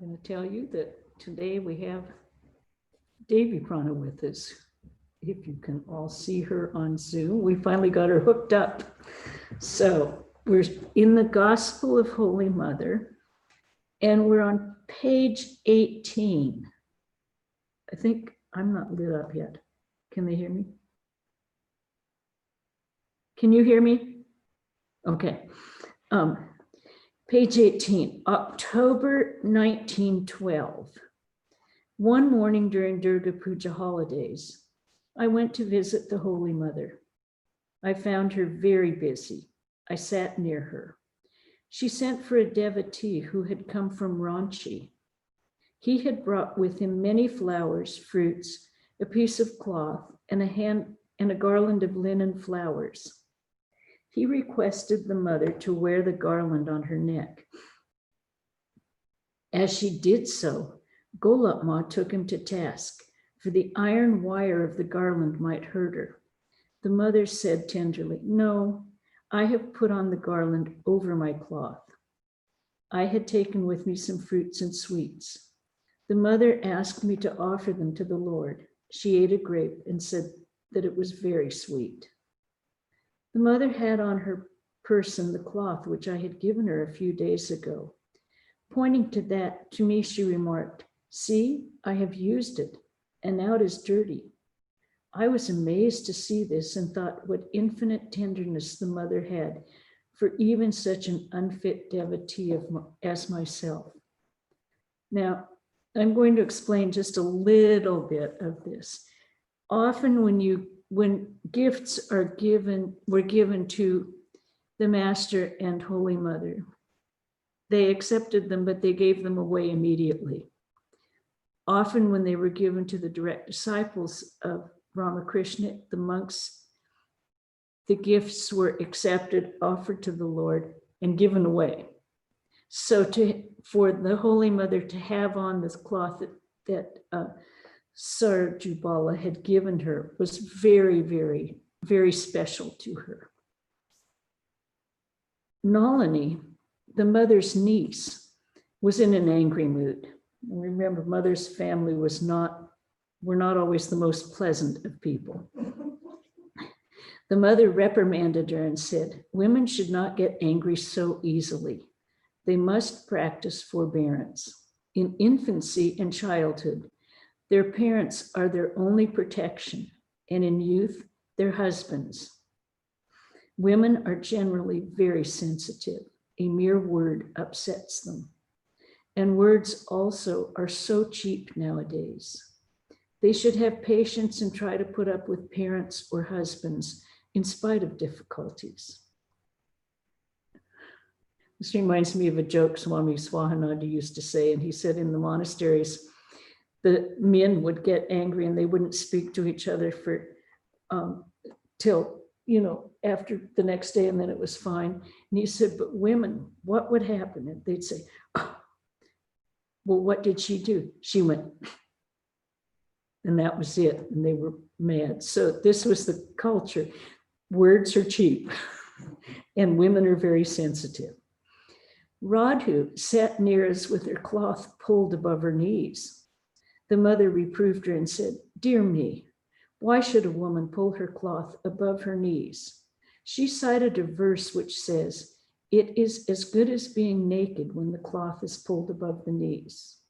going to tell you that today we have Pravrajika with us. If you can all see her on Zoom, we finally got her hooked up. So we're in the Gospel of Holy Mother, and we're on page 18. I think I'm not lit up yet. Can they hear me? Can you hear me? Okay. Page 18, October 1912. One morning during Durga Puja holidays, I went to visit the Holy Mother. I found her very busy. I sat near her. She sent for a devotee who had come from Ranchi. He had brought with him many flowers, fruits, a piece of cloth, and a garland of linen flowers. He requested the mother to wear the garland on her neck. As she did so, Golap Ma took him to task, for the iron wire of the garland might hurt her. The mother said tenderly, "No, I have put on the garland over my cloth." I had taken with me some fruits and sweets. The mother asked me to offer them to the Lord. She ate a grape and said that it was very sweet. The mother had on her person the cloth which I had given her a few days ago. Pointing to that, to me she remarked, "See, I have used it, and now it is dirty." I was amazed to see this and thought what infinite tenderness the mother had for even such an unfit devotee as myself. Now, I'm going to explain just a little bit of this. Often when gifts were given to the Master and Holy Mother, they accepted them, but they gave them away immediately. Often when they were given to the direct disciples of Ramakrishna, the monks, the gifts were accepted, offered to the Lord, and given away. So for the Holy Mother to have on this cloth that Sarjubala had given her was very, very, very special to her. Nalini, the mother's niece, was in an angry mood. And remember, mother's family were not always the most pleasant of people. The mother reprimanded her and said, "Women should not get angry so easily. They must practice forbearance. In infancy and childhood, their parents are their only protection, and in youth, their husbands. Women are generally very sensitive. A mere word upsets them. And words also are so cheap nowadays. They should have patience and try to put up with parents or husbands in spite of difficulties." This reminds me of a joke Swami Swahananda used to say, and he said in the monasteries, the men would get angry and they wouldn't speak to each other till after the next day, and then it was fine. And he said, "But women, what would happen?" And they'd say, "Oh, well, what did she do? She went," and that was it. And they were mad. So this was the culture. Words are cheap, and women are very sensitive. Radhu sat near us with her cloth pulled above her knees. The mother reproved her and said, "Dear me, why should a woman pull her cloth above her knees?" She cited a verse which says, "It is as good as being naked when the cloth is pulled above the knees."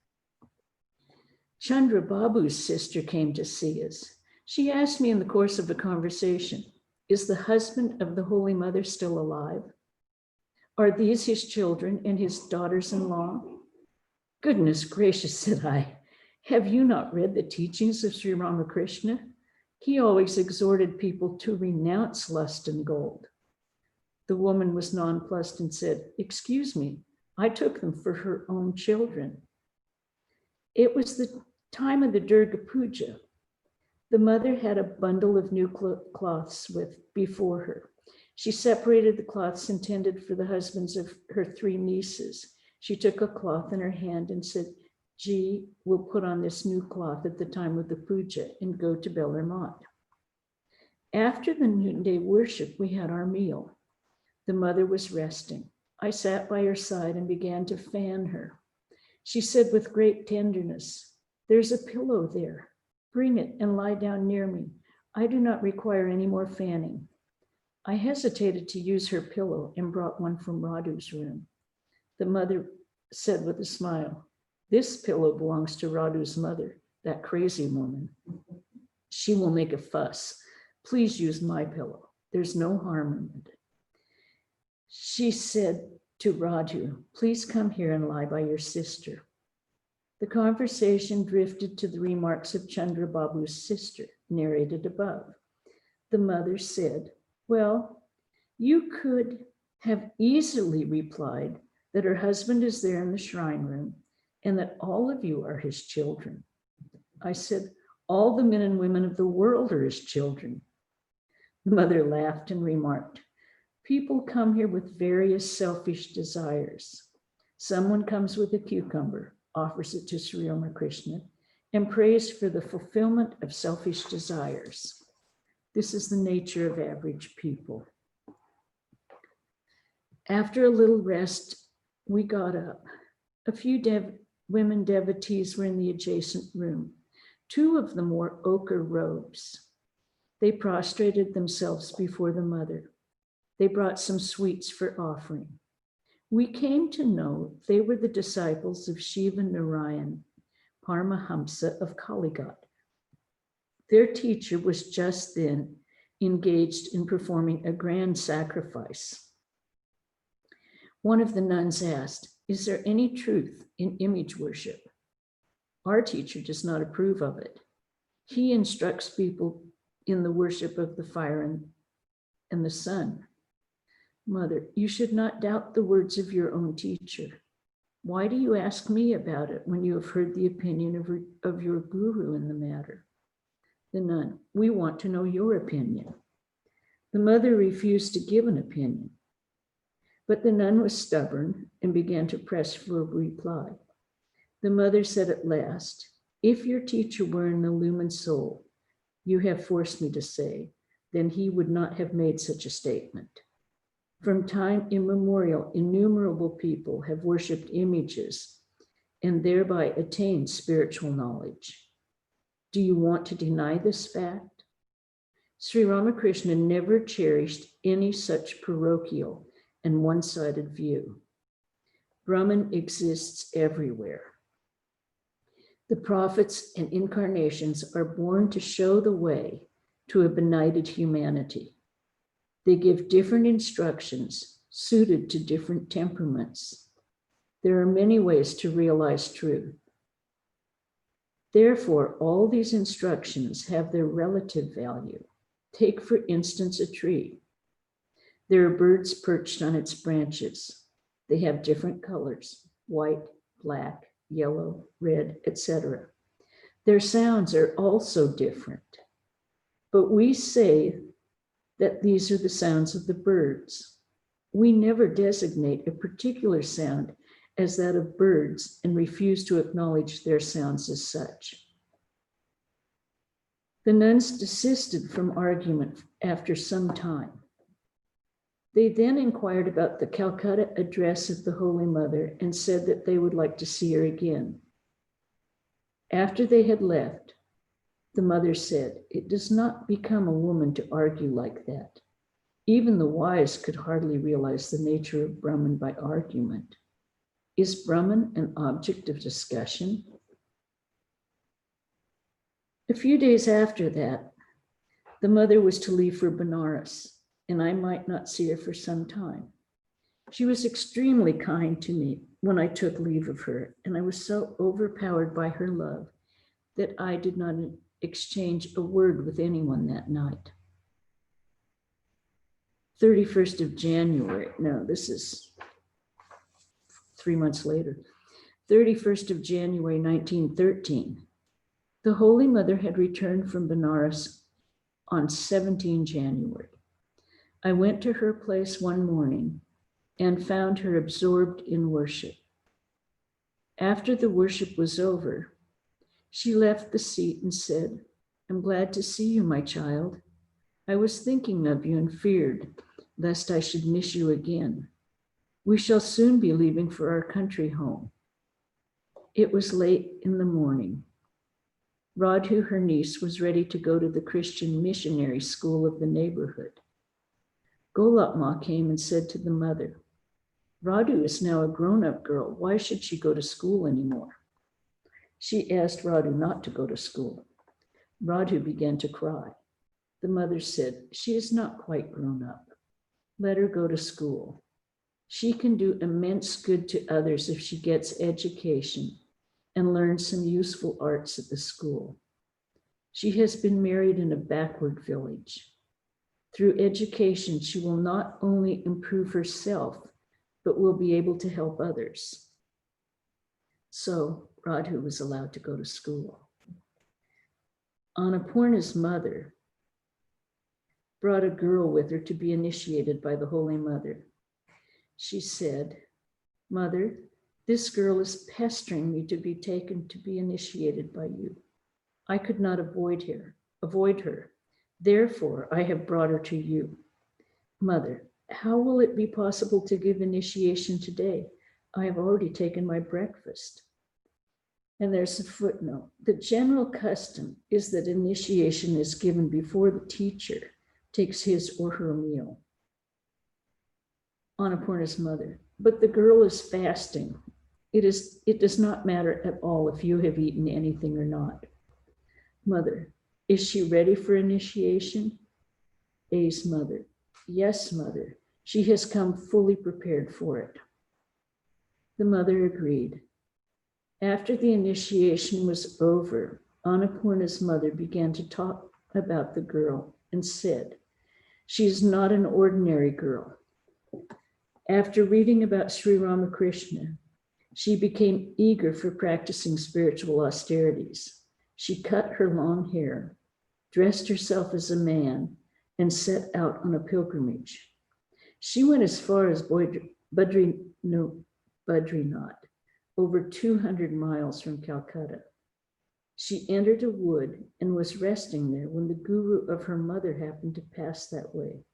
Chandra Babu's sister came to see us. She asked me in the course of a conversation, "Is the husband of the Holy Mother still alive? Are these his children and his daughters-in-law?" "Goodness gracious," said I, "have you not read the teachings of Sri Ramakrishna? He always exhorted people to renounce lust and gold." The woman was nonplussed and said, "Excuse me, I took them for her own children." It was the time of the Durga Puja. The mother had a bundle of new cloths before her. She separated the cloths intended for the husbands of her 3 nieces. She took a cloth in her hand and said, "Ji will put on this new cloth at the time of the puja and go to Belar Mat." After the noonday worship, we had our meal. The mother was resting. I sat by her side and began to fan her. She said with great tenderness, "There's a pillow there. Bring it and lie down near me. I do not require any more fanning." I hesitated to use her pillow and brought one from Radhu's room. The mother said with a smile, "This pillow belongs to Radhu's mother, that crazy woman. She will make a fuss. Please use my pillow. There's no harm in it." She said to Radhu, "Please come here and lie by your sister." The conversation drifted to the remarks of Chandra Babu's sister, narrated above. The mother said, "Well, you could have easily replied that her husband is there in the shrine room and that all of you are his children." I said, "All the men and women of the world are his children." The mother laughed and remarked, "People come here with various selfish desires. Someone comes with a cucumber, offers it to Sri Ramakrishna, and prays for the fulfillment of selfish desires. This is the nature of average people." After a little rest, we got up. A few women devotees were in the adjacent room. Two of them wore ochre robes. They prostrated themselves before the mother. They brought some sweets for offering. We came to know they were the disciples of Shiva Narayan, Paramahamsa of Kaligat. Their teacher was just then engaged in performing a grand sacrifice. One of the nuns asked, "Is there any truth in image worship?" Our teacher does not approve of it. He instructs people in the worship of the fire and the sun. Mother, you should not doubt the words of your own teacher. Why do you ask me about it when you have heard the opinion of your guru in the matter? The nun, we want to know your opinion. The mother refused to give an opinion, but the nun was stubborn and began to press for a reply. The mother said at last, "If your teacher were an illumined soul, you have forced me to say, then he would not have made such a statement. From time immemorial, innumerable people have worshipped images and thereby attained spiritual knowledge. Do you want to deny this fact?" Sri Ramakrishna never cherished any such parochial and one-sided view. Brahman exists everywhere. The prophets and incarnations are born to show the way to a benighted humanity. They give different instructions suited to different temperaments. There are many ways to realize truth. Therefore, all these instructions have their relative value. Take, for instance, a tree. There are birds perched on its branches. They have different colors, white, black, yellow, red, etc. Their sounds are also different. But we say that these are the sounds of the birds. We never designate a particular sound as that of birds and refuse to acknowledge their sounds as such. The nuns desisted from argument after some time. They then inquired about the Calcutta address of the Holy Mother and said that they would like to see her again. After they had left, the mother said, "It does not become a woman to argue like that. Even the wise could hardly realize the nature of Brahman by argument. Is Brahman an object of discussion?" A few days after that, the mother was to leave for Benares, and I might not see her for some time. She was extremely kind to me when I took leave of her, and I was so overpowered by her love that I did not exchange a word with anyone that night. 31st of January, no, this is 3 months later. 31st of January, 1913. The Holy Mother had returned from Benares on 17 January. I went to her place one morning and found her absorbed in worship. After the worship was over, she left the seat and said, "I'm glad to see you, my child. I was thinking of you and feared lest I should miss you again. We shall soon be leaving for our country home." It was late in the morning. Radhu, her niece, was ready to go to the Christian missionary school of the neighborhood. Golap Ma came and said to the mother, Radhu is now a grown-up girl. Why should she go to school anymore? She asked Radhu not to go to school. Radhu began to cry. The mother said, she is not quite grown up. Let her go to school. She can do immense good to others if she gets education and learns some useful arts at the school. She has been married in a backward village. Through education, she will not only improve herself, but will be able to help others. So Radhu was allowed to go to school. Annapurna's mother brought a girl with her to be initiated by the Holy Mother. She said, Mother, this girl is pestering me to be taken to be initiated by you. I could not avoid her. Therefore, I have brought her to you. Mother, how will it be possible to give initiation today? I have already taken my breakfast. And there's a footnote. The general custom is that initiation is given before the teacher takes his or her meal. Annapurna's mother, but the girl is fasting. It does not matter at all if you have eaten anything or not. Mother, is she ready for initiation? A's mother, yes, mother. She has come fully prepared for it. The mother agreed. After the initiation was over, Annapurna's mother began to talk about the girl and said, she is not an ordinary girl. After reading about Sri Ramakrishna, she became eager for practicing spiritual austerities. She cut her long hair, dressed herself as a man, and set out on a pilgrimage. She went as far as Badrinath, over 200 miles from Calcutta. She entered a wood and was resting there when the guru of her mother happened to pass that way.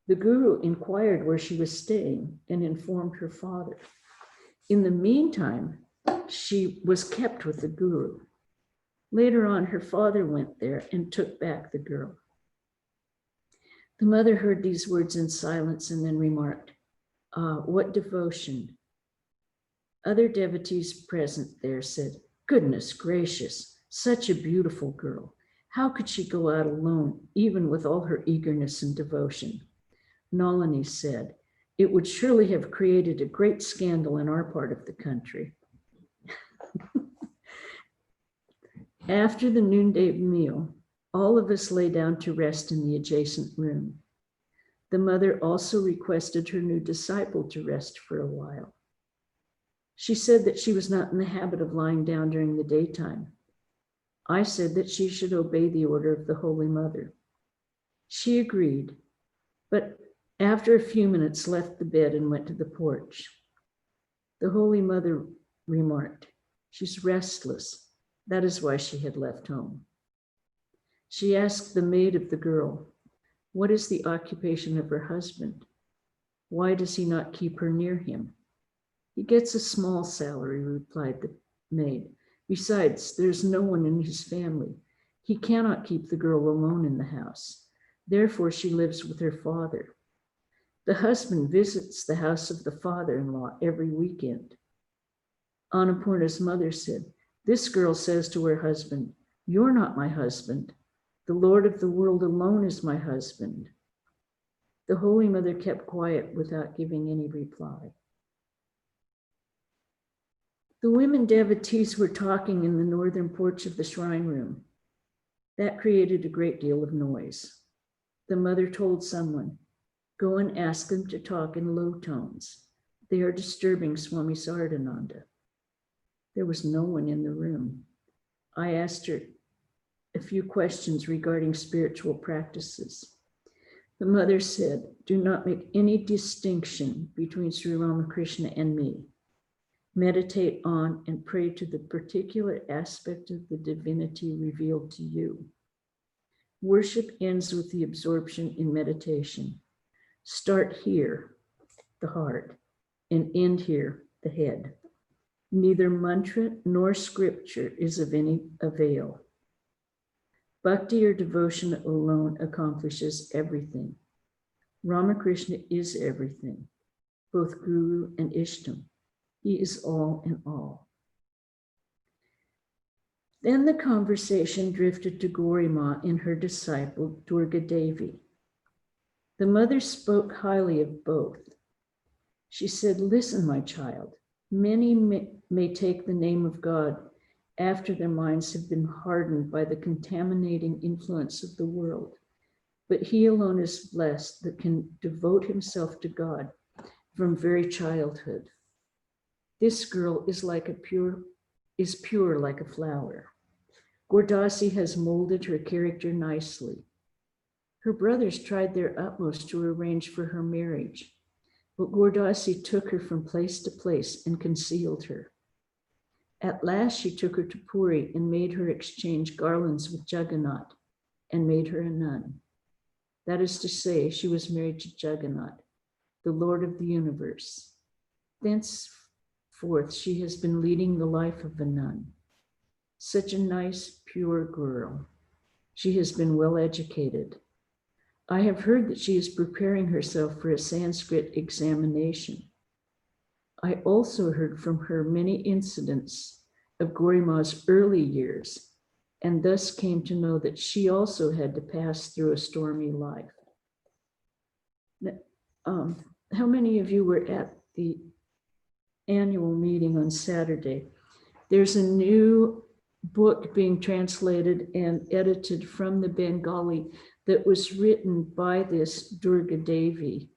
The guru inquired where she was staying and informed her father. In the meantime, she was kept with the guru. Later on, her father went there and took back the girl. The mother heard these words in silence and then remarked, what devotion. Other devotees present there said, goodness gracious, such a beautiful girl. How could she go out alone, even with all her eagerness and devotion? Nalini said, it would surely have created a great scandal in our part of the country. After the noonday meal, all of us lay down to rest in the adjacent room. The mother also requested her new disciple to rest for a while. She said that she was not in the habit of lying down during the daytime. I said that she should obey the order of the Holy Mother. She agreed, but after a few minutes left the bed and went to the porch. The Holy Mother remarked, she's restless. That is why she had left home. She asked the maid of the girl, what is the occupation of her husband? Why does he not keep her near him? He gets a small salary, replied the maid. Besides, there's no one in his family. He cannot keep the girl alone in the house. Therefore, she lives with her father. The husband visits the house of the father-in-law every weekend. Annapurna's mother said, this girl says to her husband, you're not my husband. The Lord of the world alone is my husband. The Holy Mother kept quiet without giving any reply. The women devotees were talking in the northern porch of the shrine room. That created a great deal of noise. The mother told someone, go and ask them to talk in low tones. They are disturbing Swami Sardananda. There was no one in the room. I asked her a few questions regarding spiritual practices. The mother said, do not make any distinction between Sri Ramakrishna and me. Meditate on and pray to the particular aspect of the divinity revealed to you. Worship ends with the absorption in meditation. Start here, the heart, and end here, the head. Neither mantra nor scripture is of any avail. Bhakti or devotion alone accomplishes everything. Ramakrishna is everything, both Guru and Ishtam. He is all in all. Then the conversation drifted to Gauri-Ma and her disciple, Durga Devi. The mother spoke highly of both. She said, "Listen, my child, many may take the name of God after their minds have been hardened by the contaminating influence of the world. But he alone is blessed that can devote himself to God from very childhood. This girl is pure like a flower. Gurdasi has molded her character nicely. Her brothers tried their utmost to arrange for her marriage, but Gurdasi took her from place to place and concealed her. At last she took her to Puri and made her exchange garlands with Jagannath and made her a nun. That is to say, she was married to Jagannath, the Lord of the universe. Thenceforth, she has been leading the life of a nun. Such a nice, pure girl. She has been well educated. I have heard that she is preparing herself for a Sanskrit examination. I also heard from her many incidents of Gauri-Ma's early years, and thus came to know that she also had to pass through a stormy life." How many of you were at the annual meeting on Saturday? There's a new book being translated and edited from the Bengali that was written by this Durga Devi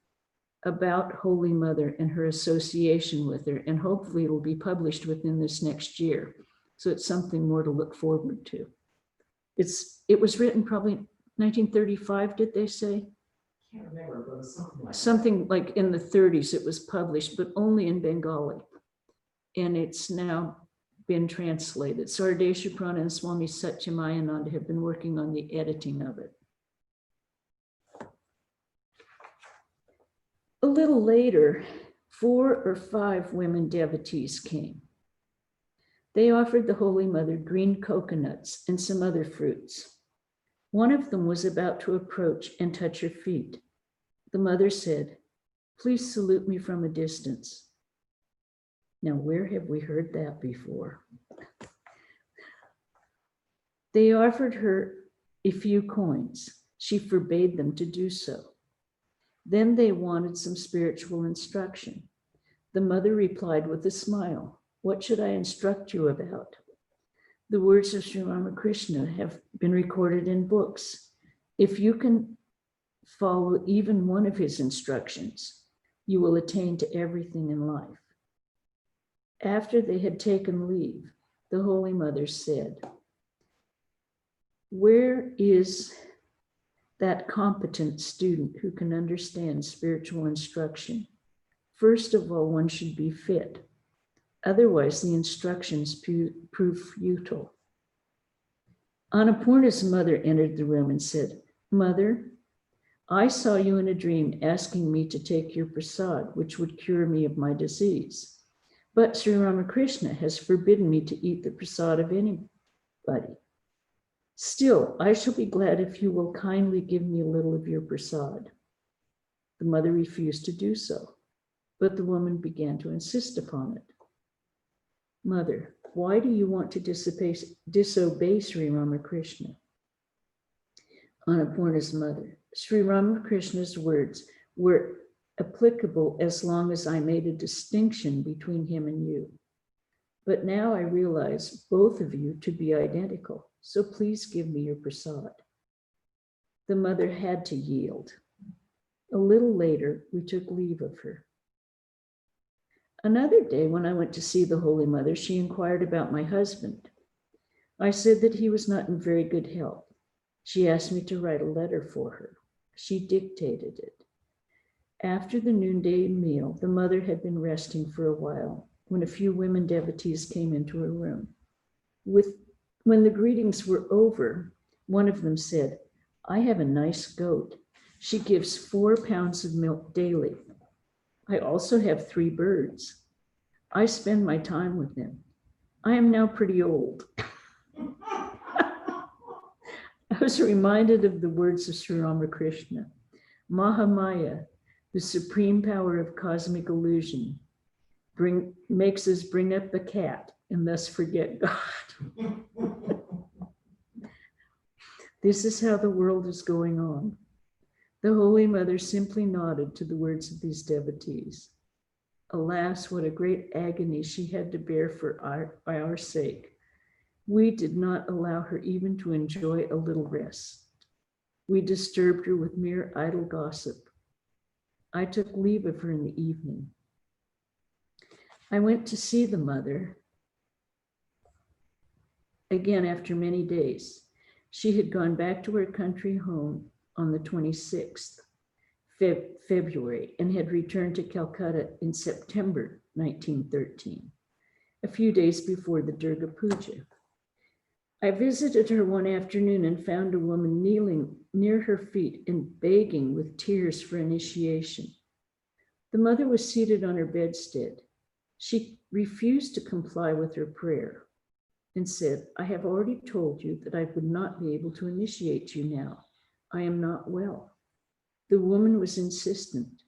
about Holy Mother and her association with her, and hopefully it'll be published within this next year. So it's something more to look forward to. It was written probably 1935, did they say? I can't remember, but it was something like Something like in the 30s it was published, but only in Bengali. And it's now been translated. So our Krishnaprana and Swami Satchimayananda have been working on the editing of it. A little later, 4 or 5 women devotees came. They offered the Holy Mother green coconuts and some other fruits. One of them was about to approach and touch her feet. The mother said, "Please salute me from a distance." Now, where have we heard that before? They offered her a few coins. She forbade them to do so. Then they wanted some spiritual instruction. The mother replied with a smile, "What should I instruct you about? The words of Sri Ramakrishna have been recorded in books. If you can follow even one of his instructions, you will attain to everything in life." After they had taken leave, the Holy Mother said, "Where is that competent student who can understand spiritual instruction? First of all, one should be fit. Otherwise, the instructions prove futile." Annapurna's mother entered the room and said, "Mother, I saw you in a dream asking me to take your prasad, which would cure me of my disease. But Sri Ramakrishna has forbidden me to eat the prasad of anybody. Still, I shall be glad if you will kindly give me a little of your prasad." The mother refused to do so, but the woman began to insist upon it. "Mother, why do you want to disobey Sri Ramakrishna?" Annapurna's mother, "Sri Ramakrishna's words were applicable as long as I made a distinction between him and you. But now I realize both of you to be identical, so please give me your prasad." The mother had to yield. A little later, we took leave of her. Another day, when I went to see the Holy Mother, she inquired about my husband. I said that he was not in very good health. She asked me to write a letter for her. She dictated it. After the noonday meal, the mother had been resting for a while when a few women devotees came into her room. When the greetings were over, one of them said, "I have a nice goat. She gives 4 pounds of milk daily. I also have 3 birds. I spend my time with them. I am now pretty old. I was reminded of the words of Sri Ramakrishna, Mahamaya, the supreme power of cosmic illusion, makes us bring up the cat and thus forget God. This is how the world is going on. The Holy Mother simply nodded to the words of these devotees. Alas, what a great agony she had to bear by our sake. We did not allow her even to enjoy a little rest. We disturbed her with mere idle gossip. I took leave of her in the evening. I went to see the mother again after many days. She had gone back to her country home on the 26th February and had returned to Calcutta in September 1913, a few days before the Durga Puja. I visited her one afternoon and found a woman kneeling near her feet and begging with tears for initiation. The mother was seated on her bedstead. She refused to comply with her prayer and said, I have already told you that I would not be able to initiate you now. I am not well. The woman was insistent.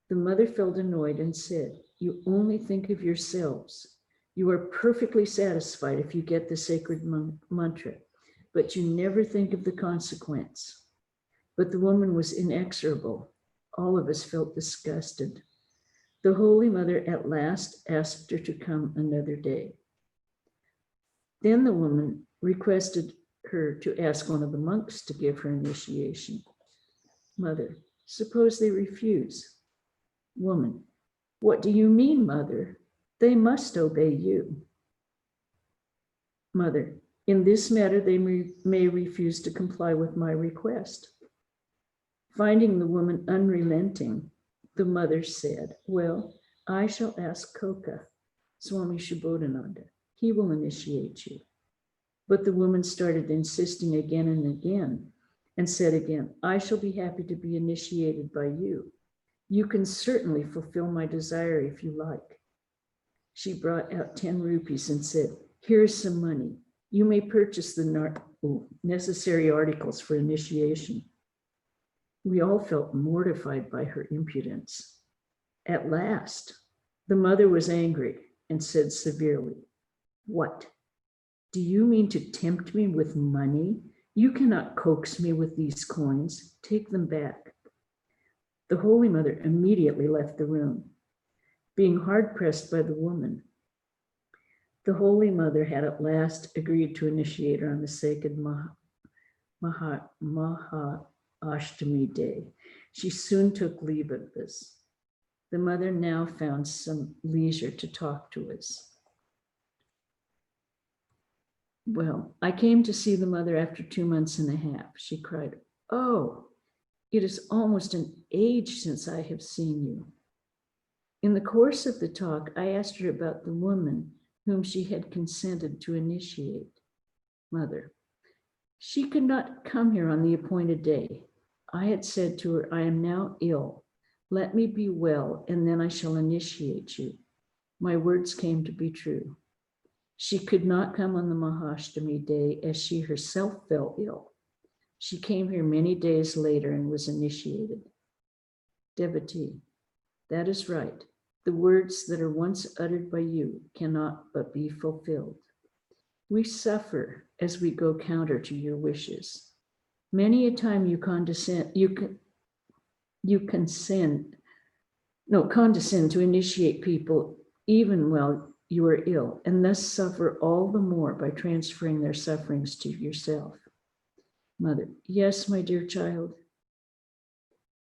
The mother felt annoyed and said, you only think of yourselves. You are perfectly satisfied if you get the sacred mantra, but you never think of the consequence. But the woman was inexorable. All of us felt disgusted. The Holy Mother at last asked her to come another day. Then the woman requested her to ask one of the monks to give her initiation. Mother, suppose they refuse. Woman, what do you mean, Mother? They must obey you. Mother, in this matter, they may refuse to comply with my request. Finding the woman unrelenting, the mother said, well, I shall ask Koka, Swami Subodhananda. He will initiate you. But the woman started insisting again and again and said again, I shall be happy to be initiated by you. You can certainly fulfill my desire if you like. She brought out 10 rupees and said, here's some money. You may purchase the necessary articles for initiation. We all felt mortified by her impudence. At last, the mother was angry and said severely, what? Do you mean to tempt me with money? You cannot coax me with these coins. Take them back. The Holy Mother immediately left the room. Being hard-pressed by the woman, the Holy Mother had at last agreed to initiate her on the sacred Ashtami day. She soon took leave of us. The mother now found some leisure to talk to us. Well, I came to see the mother after 2 months and a half. She cried, oh, it is almost an age since I have seen you. In the course of the talk, I asked her about the woman whom she had consented to initiate. Mother, she could not come here on the appointed day. I had said to her, I am now ill. Let me be well, and then I shall initiate you. My words came to be true. She could not come on the Mahashtami day as she herself fell ill. She came here many days later and was initiated. Devotee, that is right. The words that are once uttered by you cannot but be fulfilled. We suffer as we go counter to your wishes. Many a time you condescend to initiate people even while you are ill, and thus suffer all the more by transferring their sufferings to yourself. Mother, yes, my dear child.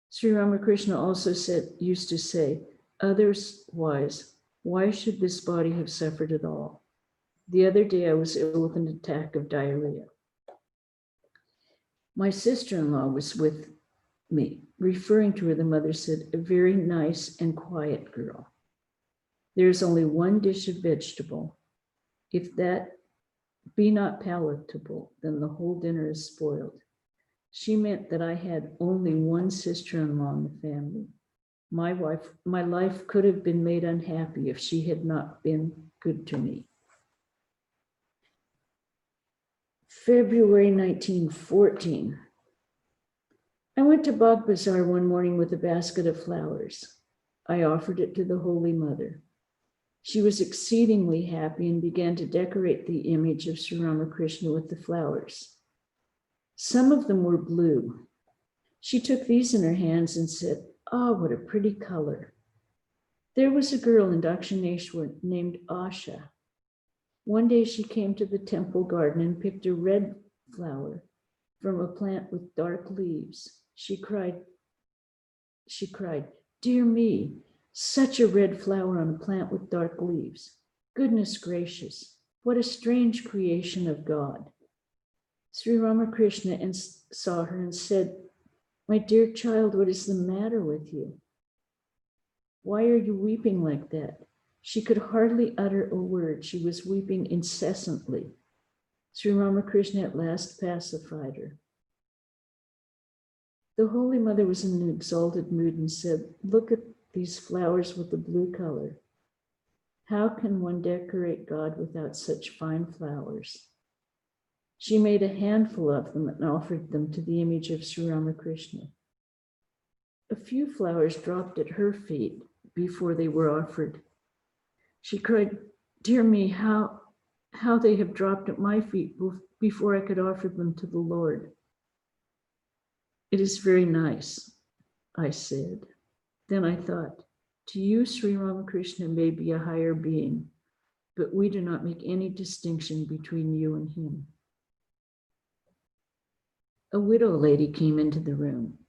Sri Ramakrishna also used to say, otherwise, why should this body have suffered at all? The other day I was ill with an attack of diarrhea. My sister-in-law was with me. Referring to her, the mother said, a very nice and quiet girl. There is only one dish of vegetable. If that be not palatable, then the whole dinner is spoiled. She meant that I had only one sister-in-law in the family. My life could have been made unhappy if she had not been good to me. February 1914. I went to Bog Bazaar one morning with a basket of flowers. I offered it to the Holy Mother. She was exceedingly happy and began to decorate the image of Sri Ramakrishna with the flowers. Some of them were blue. She took these in her hands and said, "Oh, what a pretty color." There was a girl in Dakshineshwar named Asha. One day she came to the temple garden and picked a red flower from a plant with dark leaves. She cried, "Dear me, such a red flower on a plant with dark leaves. Goodness gracious, what a strange creation of God." Sri Ramakrishna saw her and said, "My dear child, what is the matter with you? Why are you weeping like that?" She could hardly utter a word. She was weeping incessantly. Sri Ramakrishna at last pacified her. The Holy Mother was in an exalted mood and said, "Look at these flowers with the blue color. How can one decorate God without such fine flowers?" She made a handful of them and offered them to the image of Sri Ramakrishna. A few flowers dropped at her feet before they were offered. She cried, "Dear me, how they have dropped at my feet before I could offer them to the Lord." "It is very nice," I said. Then I thought, to you, Sri Ramakrishna may be a higher being, but we do not make any distinction between you and him. A widow lady came into the room.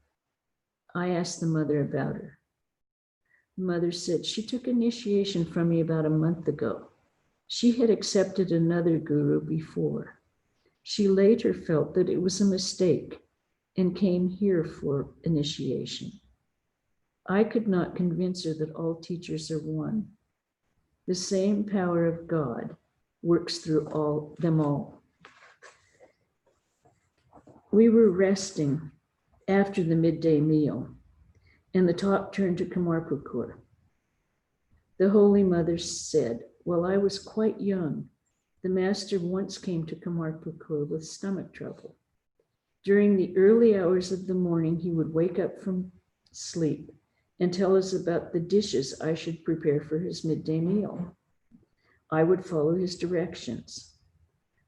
I asked the mother about her. The mother said, "She took initiation from me about a month ago. She had accepted another guru before. She later felt that it was a mistake and came here for initiation. I could not convince her that all teachers are one. The same power of God works through them all." We were resting after the midday meal, and the talk turned to Kamarpukur. The Holy Mother said, "While I was quite young, the master once came to Kamarpukur with stomach trouble. During the early hours of the morning, he would wake up from sleep and tell us about the dishes I should prepare for his midday meal. I would follow his directions.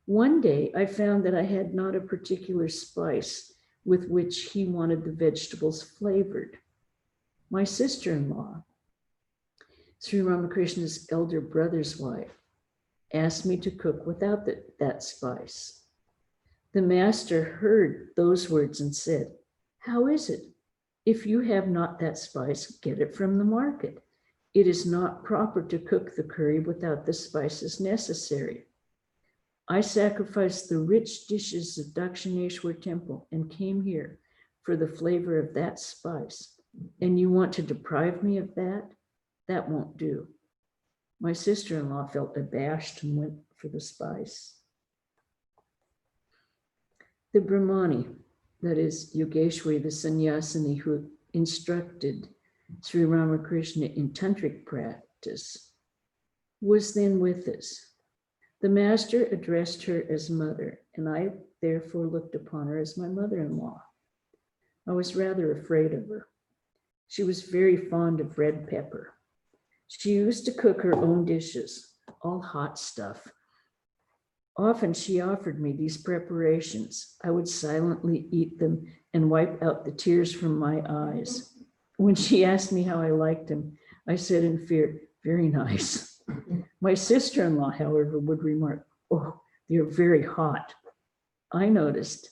One day, I found that I had not a particular spice with which he wanted the vegetables flavored. My sister-in-law, Sri Ramakrishna's elder brother's wife, asked me to cook without that spice. The master heard those words and said, 'How is it? If you have not that spice, get it from the market. It is not proper to cook the curry without the spices necessary.' I sacrificed the rich dishes of Dakshineshwar temple and came here for the flavor of that spice. And you want to deprive me of that? That won't do." My sister-in-law felt abashed and went for the spice. The Brahmani, that is Yogeshwari, the sannyasini who instructed Sri Ramakrishna in tantric practice, was then with us. The master addressed her as mother, and I therefore looked upon her as my mother-in-law. I was rather afraid of her. She was very fond of red pepper. She used to cook her own dishes, all hot stuff. Often she offered me these preparations. I would silently eat them and wipe out the tears from my eyes. When she asked me how I liked them, I said in fear, "Very nice." My sister-in-law, however, would remark, "Oh, they're very hot." I noticed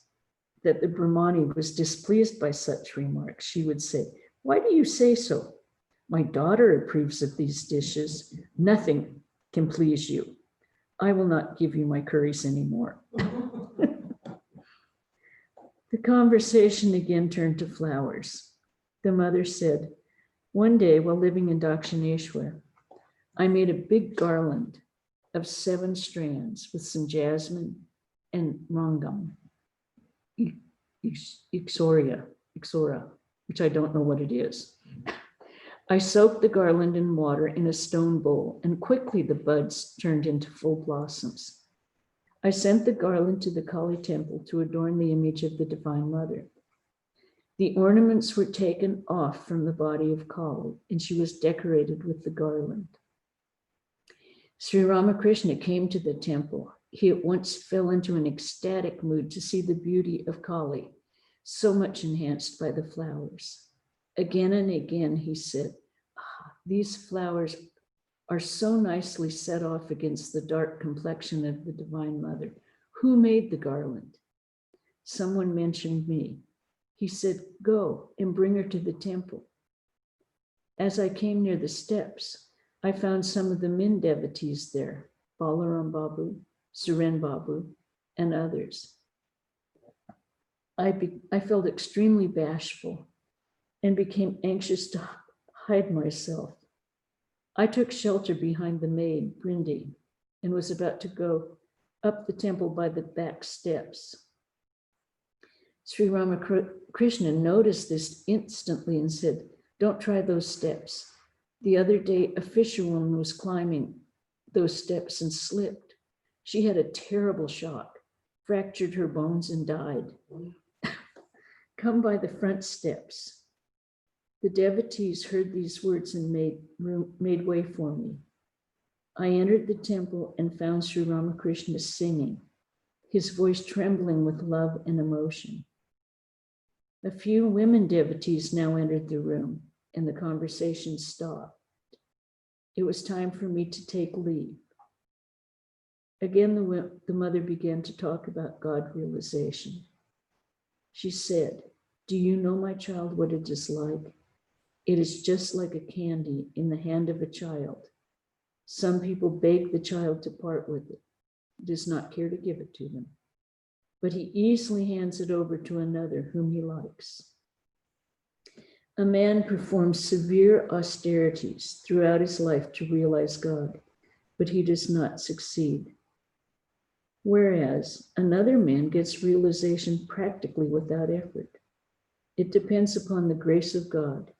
that the Brahmani was displeased by such remarks. She would say, "Why do you say so? My daughter approves of these dishes. Nothing can please you. I will not give you my curries anymore." The conversation again turned to flowers. The mother said, "One day while living in Dakshineshwar, I made a big garland of 7 strands with some jasmine and rangam, ixora, which I don't know what it is. I soaked the garland in water in a stone bowl, and quickly the buds turned into full blossoms. I sent the garland to the Kali temple to adorn the image of the Divine Mother. The ornaments were taken off from the body of Kali, and she was decorated with the garland. Sri Ramakrishna came to the temple. He at once fell into an ecstatic mood to see the beauty of Kali, so much enhanced by the flowers. Again and again, he said, these flowers are so nicely set off against the dark complexion of the Divine Mother. Who made the garland? Someone mentioned me. He said, go and bring her to the temple. As I came near the steps, I found some of the men devotees there, Balaram Babu, Suren Babu, and others. I felt extremely bashful and became anxious to hide myself. I took shelter behind the maid, Brindi, and was about to go up the temple by the back steps. Sri Ramakrishna noticed this instantly and said, don't try those steps. The other day, a fisherwoman was climbing those steps and slipped. She had a terrible shock, fractured her bones and died. Come by the front steps. The devotees heard these words and made way for me. I entered the temple and found Sri Ramakrishna singing, his voice trembling with love and emotion. A few women devotees now entered the room, and the conversation stopped. It was time for me to take leave. Again, the mother began to talk about God realization. She said, do you know, my child, what it is like? It is just like a candy in the hand of a child. Some people beg the child to part with it. He does not care to give it to them, but he easily hands it over to another whom he likes. A man performs severe austerities throughout his life to realize God, but he does not succeed. Whereas another man gets realization practically without effort. It depends upon the grace of God.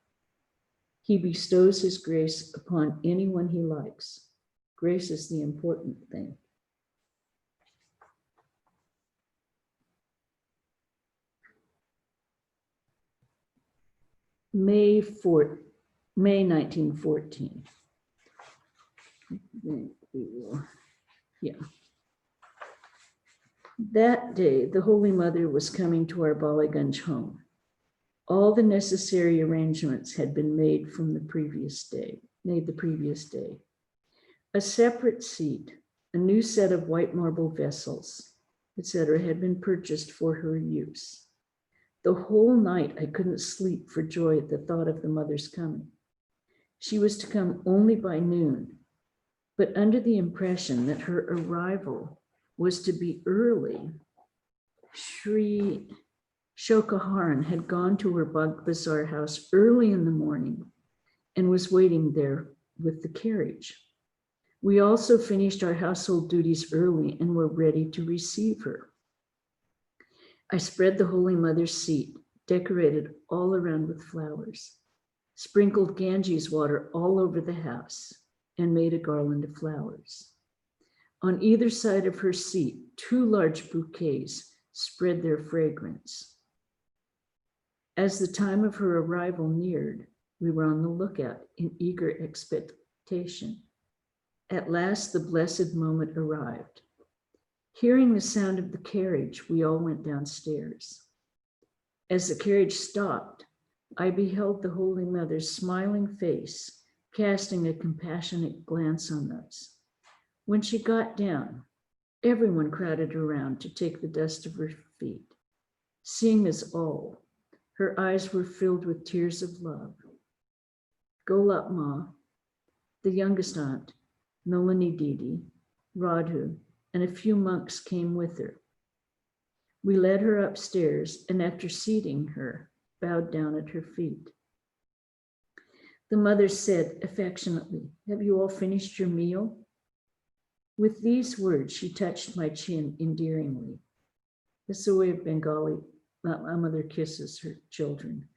He bestows his grace upon anyone he likes. Grace is the important thing. May 1914. Yeah. That day, the Holy Mother was coming to our Baliganj home. All the necessary arrangements had been made the previous day. A separate seat, a new set of white marble vessels, etc., had been purchased for her use. The whole night I couldn't sleep for joy at the thought of the mother's coming. She was to come only by noon, but under the impression that her arrival was to be early, Sri Shokaharan had gone to her Bazaar house early in the morning and was waiting there with the carriage. We also finished our household duties early and were ready to receive her. I spread the Holy Mother's seat, decorated all around with flowers, sprinkled Ganges water all over the house, and made a garland of flowers. On either side of her seat, 2 large bouquets spread their fragrance. As the time of her arrival neared, we were on the lookout in eager expectation. At last, the blessed moment arrived. Hearing the sound of the carriage, we all went downstairs. As the carriage stopped, I beheld the Holy Mother's smiling face, casting a compassionate glance on us. When she got down, everyone crowded around to take the dust of her feet. Seeing us all, her eyes were filled with tears of love. Golap Ma, the youngest aunt, Nolani Didi, Radhu, and a few monks came with her. We led her upstairs and after seating her, bowed down at her feet. The mother said affectionately, "Have you all finished your meal?" With these words, she touched my chin endearingly. It's the way of Bengali, a mother kisses her children.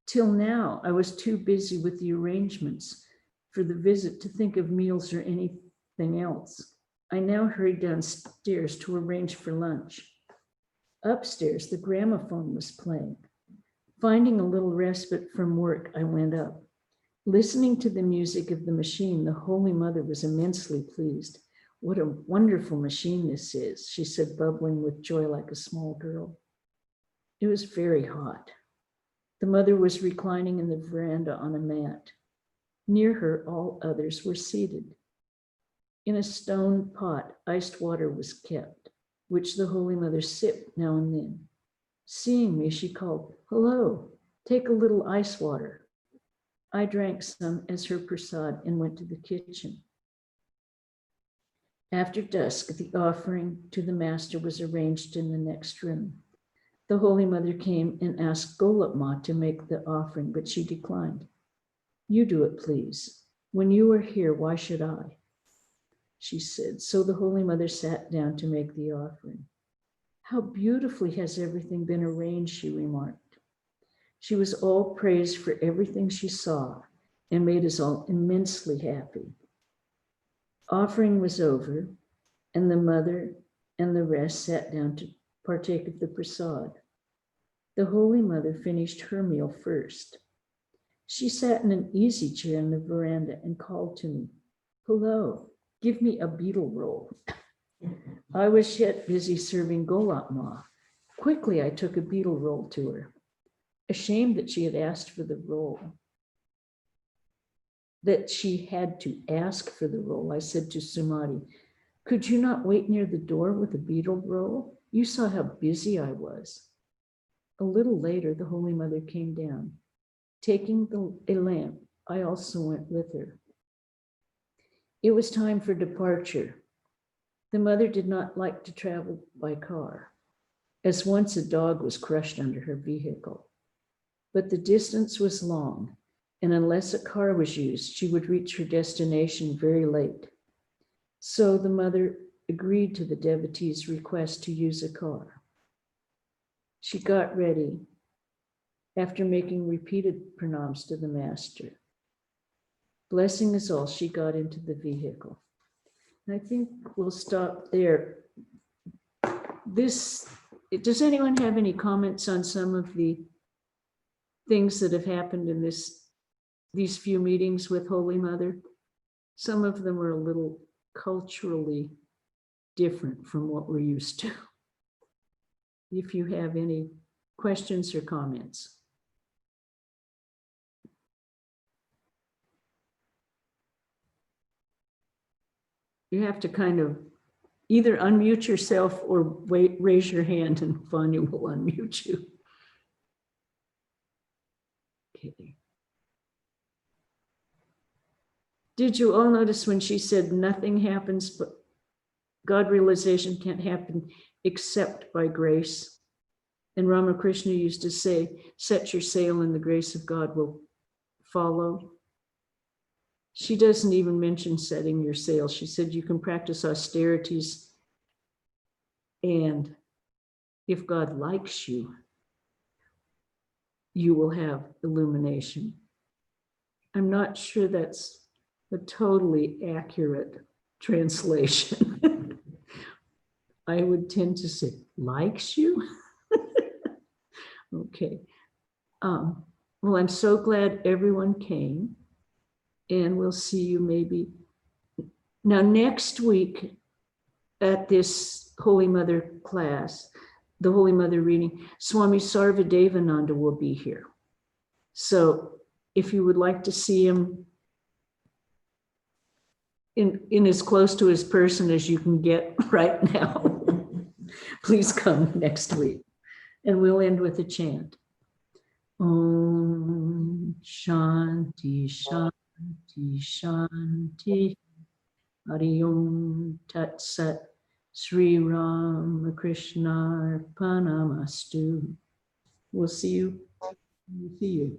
Till now, I was too busy with the arrangements for the visit to think of meals or anything else. I now hurried downstairs to arrange for lunch. Upstairs, the gramophone was playing. Finding a little respite from work, I went up. Listening to the music of the machine, the Holy Mother was immensely pleased. What a wonderful machine this is, she said, bubbling with joy like a small girl. It was very hot. The mother was reclining in the veranda on a mat. Near her, all others were seated. In a stone pot, iced water was kept, which the Holy Mother sipped now and then. Seeing me, she called, "Hello, take a little ice water." I drank some as her prasad and went to the kitchen. After dusk, the offering to the master was arranged in the next room. The Holy Mother came and asked Golap Ma to make the offering, but she declined. "You do it, please. When you are here, why should I?" she said. So the Holy Mother sat down to make the offering. "How beautifully has everything been arranged," she remarked. She was all praised for everything she saw and made us all immensely happy. Offering was over, and the mother and the rest sat down to partake of the prasad. The Holy Mother finished her meal first. She sat in an easy chair in the veranda and called to me, "Hello, give me a beetle roll." I was yet busy serving Golap Ma. Quickly, I took a beetle roll to her. Ashamed that she had asked for the roll, that she had to ask for the roll, I said to Sumati, "Could you not wait near the door with a beetle roll? You saw how busy I was." A little later, the Holy Mother came down. Taking a lamp, I also went with her. It was time for departure. The mother did not like to travel by car, as once a dog was crushed under her vehicle. But the distance was long, and unless a car was used, she would reach her destination very late. So the mother agreed to the devotee's request to use a car. She got ready after making repeated pranams to the master. Blessing us all, she got into the vehicle. And I think we'll stop there. Does anyone have any comments on some of the things that have happened in these few meetings with Holy Mother? Some of them are a little culturally different from what we're used to. If you have any questions or comments. You have to kind of either unmute yourself or raise your hand and Vanya will unmute you. Okay. Did you all notice when she said nothing happens, but God realization can't happen except by grace? And Ramakrishna used to say, "Set your sail and the grace of God will follow." She doesn't even mention setting your sail. She said you can practice austerities, and if God likes you, you will have illumination. I'm not sure that's a totally accurate translation. I would tend to say, likes you? Okay. Well, I'm so glad everyone came, and we'll see you maybe. Now, next week at this Holy Mother class, the Holy Mother reading, Swami Sarvadevananda will be here. So if you would like to see him in as close to his person as you can get right now, please come next week. And we'll end with a chant. Om Shanti Shanti Shanti Hari Om Tat Sat Sri Ramakrishna Arpanamastu. We'll see you. We'll see you.